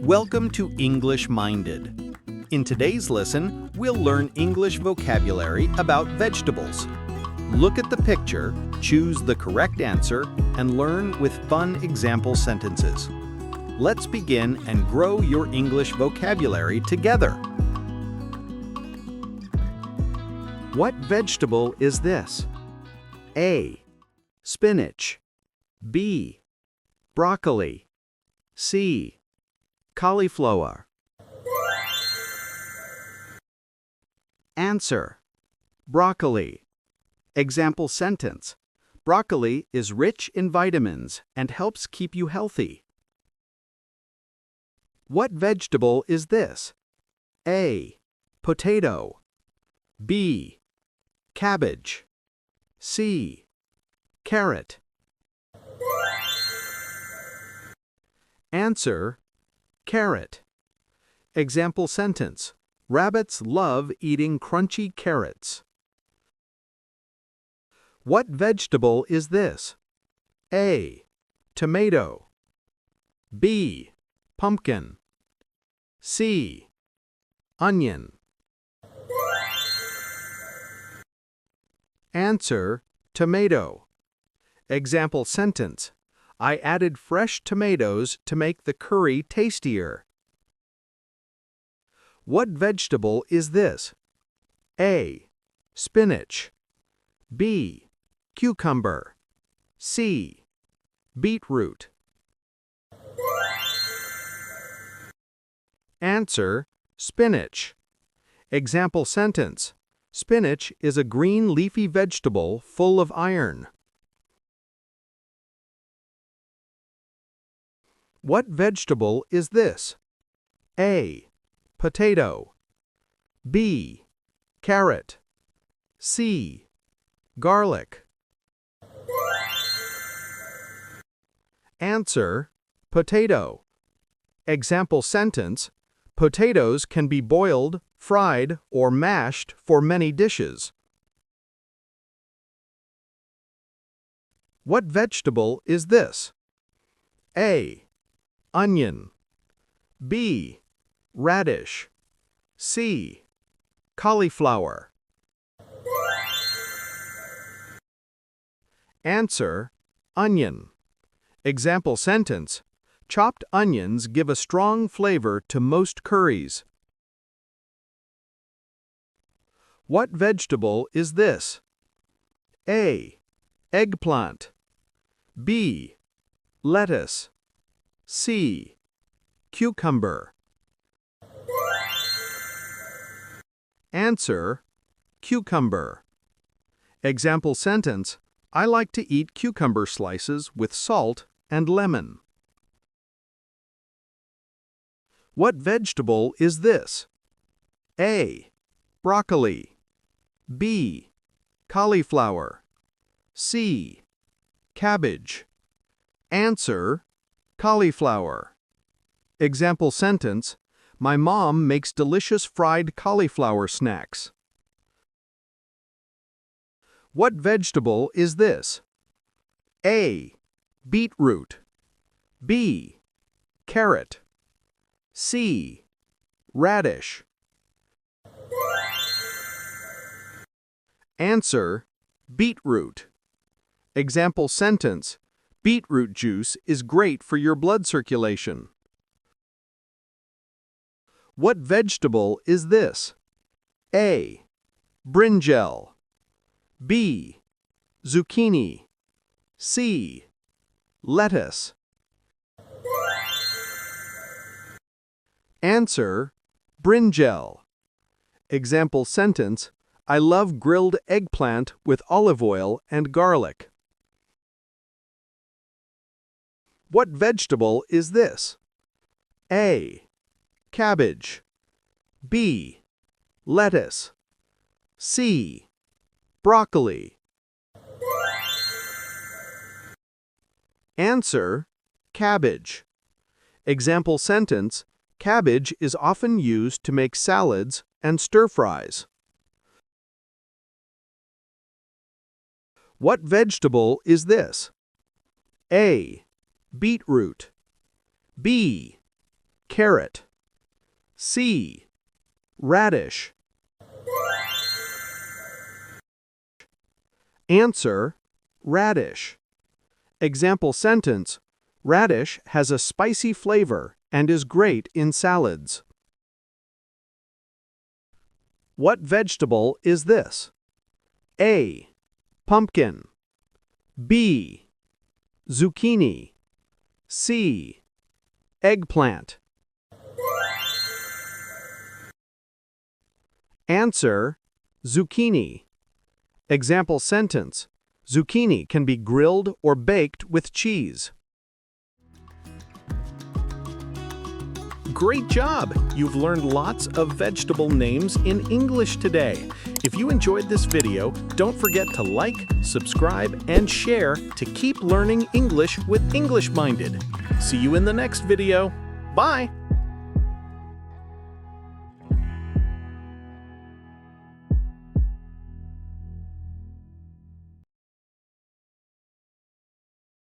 Welcome to English Minded. In today's lesson, we'll learn English vocabulary about vegetables. Look at the picture, choose the correct answer, and learn with fun example sentences. Let's begin and grow your English vocabulary together. What vegetable is this? A. Spinach. B. Broccoli. C. Cauliflower. Answer. Broccoli. Example sentence. Broccoli is rich in vitamins and helps keep you healthy. What vegetable is this? A. Potato. B. Cabbage. C. Carrot. Answer. Carrot. Example sentence. Rabbits love eating crunchy carrots. What vegetable is this? A. Tomato. B. Pumpkin. C. Onion. Answer. Tomato. Example sentence. I added fresh tomatoes to make the curry tastier. What vegetable is this? A. Spinach. B. Cucumber. C. Beetroot. Answer. Spinach. Example sentence. Spinach is a green leafy vegetable full of iron. What vegetable is this? A. Potato. B. Carrot. C. Garlic. Answer. Potato. Example sentence. Potatoes can be boiled, fried, or mashed for many dishes. What vegetable is this? A. Onion. B. Radish. C. Cauliflower. Answer. Onion. Example sentence. Chopped onions give a strong flavor to most curries. What vegetable is this? A. Eggplant. B. Lettuce. C. Cucumber. Answer. Cucumber. Example sentence. I like to eat cucumber slices with salt and lemon. What vegetable is this? A. Broccoli. B. Cauliflower. C. Cabbage. Answer. Cauliflower. Example sentence. My mom makes delicious fried cauliflower snacks. What vegetable is this? A. Beetroot. B. Carrot. C. Radish. Answer. Beetroot. Example sentence. Beetroot juice is great for your blood circulation. What vegetable is this? A. Brinjal. B. Zucchini. C. Lettuce. Answer. Brinjal. Example sentence. I love grilled eggplant with olive oil and garlic. What vegetable is this? A. Cabbage. B. Lettuce. C. Broccoli. Answer. Cabbage. Example sentence. Cabbage is often used to make salads and stir-fries. What vegetable is this? A. Beetroot. B. carrot. C. Radish. Answer, radish. Example sentence, radish has a spicy flavor and is great in salads. What vegetable is this? A. Pumpkin. B. Zucchini. C. Eggplant. Answer, zucchini. Example sentence, zucchini can be grilled or baked with cheese. Great job! You've learned lots of vegetable names in English today. If you enjoyed this video, don't forget to like, subscribe, and share to keep learning English with English Minded. See you in the next video. Bye!